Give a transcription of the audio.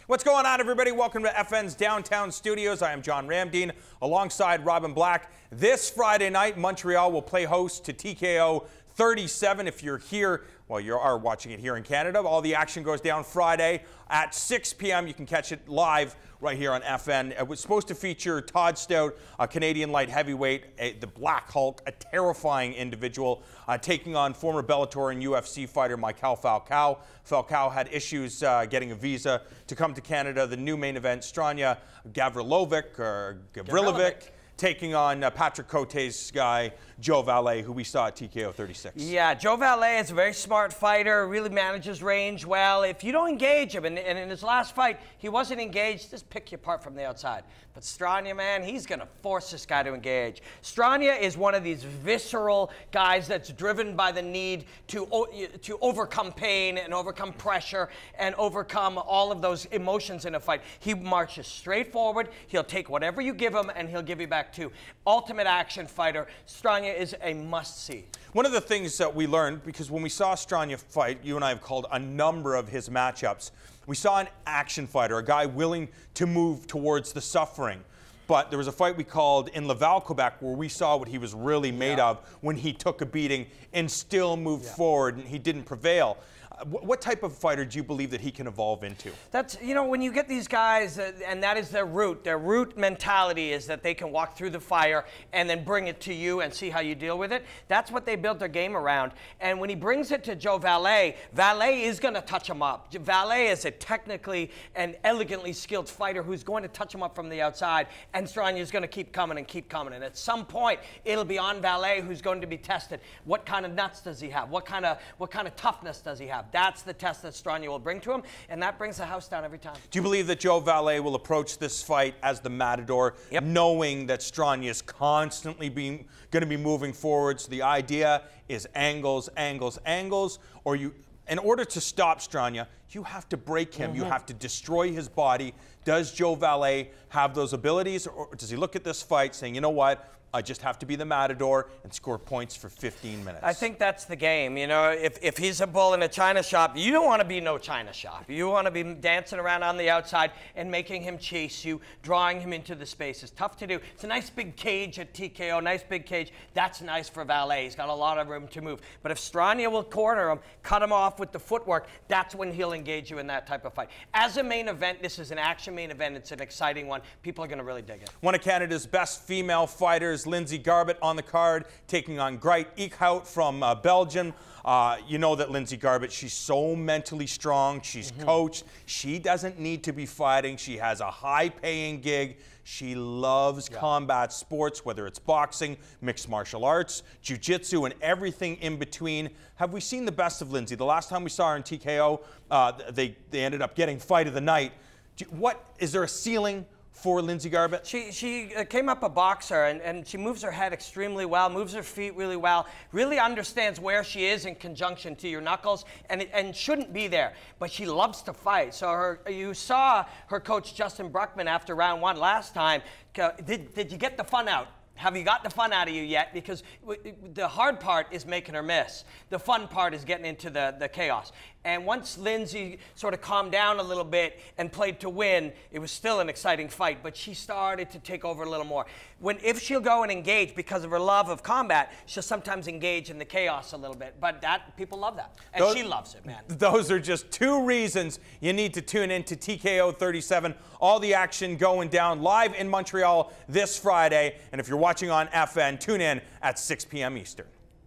What's going on, everybody? Welcome to FN's Downtown Studios. I am John Ramdeen alongside Robin Black. This Friday night, Montreal will play host to TKO 37. If you're here, well, you are watching it here in Canada. All the action goes down Friday at 6 p.m. You can catch it live right here on FN. It was supposed to feature Todd Stout, a Canadian light heavyweight, the Black Hulk, a terrifying individual, taking on former Bellator and UFC fighter Michael Falcao. Falcao had issues getting a visa to come to Canada. The new main event, Stranya Gavrilovic, taking on Patrick Cote's guy, Joe Vallee, who we saw at TKO 36. Yeah, Joe Vallee is a very smart fighter, really manages range well. If you don't engage him, and in his last fight, he wasn't engaged, just pick you apart from the outside. But Stranya, man, he's going to force this guy to engage. Stranya is one of these visceral guys that's driven by the need to overcome pain and overcome pressure and overcome all of those emotions in a fight. He marches straight forward. He'll take whatever you give him, and he'll give you back too. Ultimate action fighter. Stranya is a must-see. One of the things that we learned, because when we saw Stranya fight, you and I have called a number of his matchups, we saw an action fighter, a guy willing to move towards the suffering. But there was a fight we called in Laval, Quebec, where we saw what he was really made of when he took a beating and still moved forward, and he didn't prevail. What type of fighter do you believe that he can evolve into? That's, you know, when you get these guys, and that is their root mentality is that they can walk through the fire and then bring it to you and see how you deal with it. That's what they built their game around. And when he brings it to Joe Vallee, Vallee is going to touch him up. Vallee is a technically and elegantly skilled fighter who's going to touch him up from the outside, and Stranya is going to keep coming and keep coming. And at some point, it'll be on Vallee who's going to be tested. What kind of nuts does he have? What kind of toughness does he have? That's the test that Stranya will bring to him, and that brings the house down every time. Do you believe that Joe Vallee will approach this fight as the matador, knowing that Stranya is constantly going to be moving forward? So the idea is angles, angles, angles, or in order to stop Stranya, you have to break him. You have to destroy his body. Does Joe Vallee have those abilities, or does he look at this fight saying, you know what, I just have to be the matador and score points for 15 minutes? I think that's the game. You know, if he's a bull in a china shop, you don't want to be no china shop. You want to be dancing around on the outside and making him chase you, drawing him into the space. It's tough to do. It's a nice big cage at TKO, nice big cage. That's nice for Vallee. He's got a lot of room to move. But if Stranya will corner him, cut him off with the footwork, that's when he'll engage you in that type of fight. As a main event, this is an action main event. It's an exciting one. People are going to really dig it. One of Canada's best female fighters, Lindsay Garbett, on the card, taking on Greit Eickhout from Belgium. You know that Lindsay Garbett, she's so mentally strong. She's coached. She doesn't need to be fighting. She has a high-paying gig. She loves combat sports, whether it's boxing, mixed martial arts, jiu-jitsu, and everything in between. Have we seen the best of Lindsay? The last time we saw her in TKO, they ended up getting fight of the night. Is there a ceiling for Lindsay Garbett? She came up a boxer, and she moves her head extremely well, moves her feet really well, really understands where she is in conjunction to your knuckles, and shouldn't be there. But she loves to fight. So you saw her coach Justin Bruckman after round one last time. Did you get the fun out? Have you got the fun out of you yet? Because the hard part is making her miss. The fun part is getting into the chaos. And once Lindsay sort of calmed down a little bit and played to win, it was still an exciting fight, but she started to take over a little more. If she'll go and engage because of her love of combat, she'll sometimes engage in the chaos a little bit. But people love that. And she loves it, man. Those are just two reasons you need to tune in to TKO 37. All the action going down live in Montreal this Friday. And if you're watching on FN, tune in at 6 p.m. Eastern.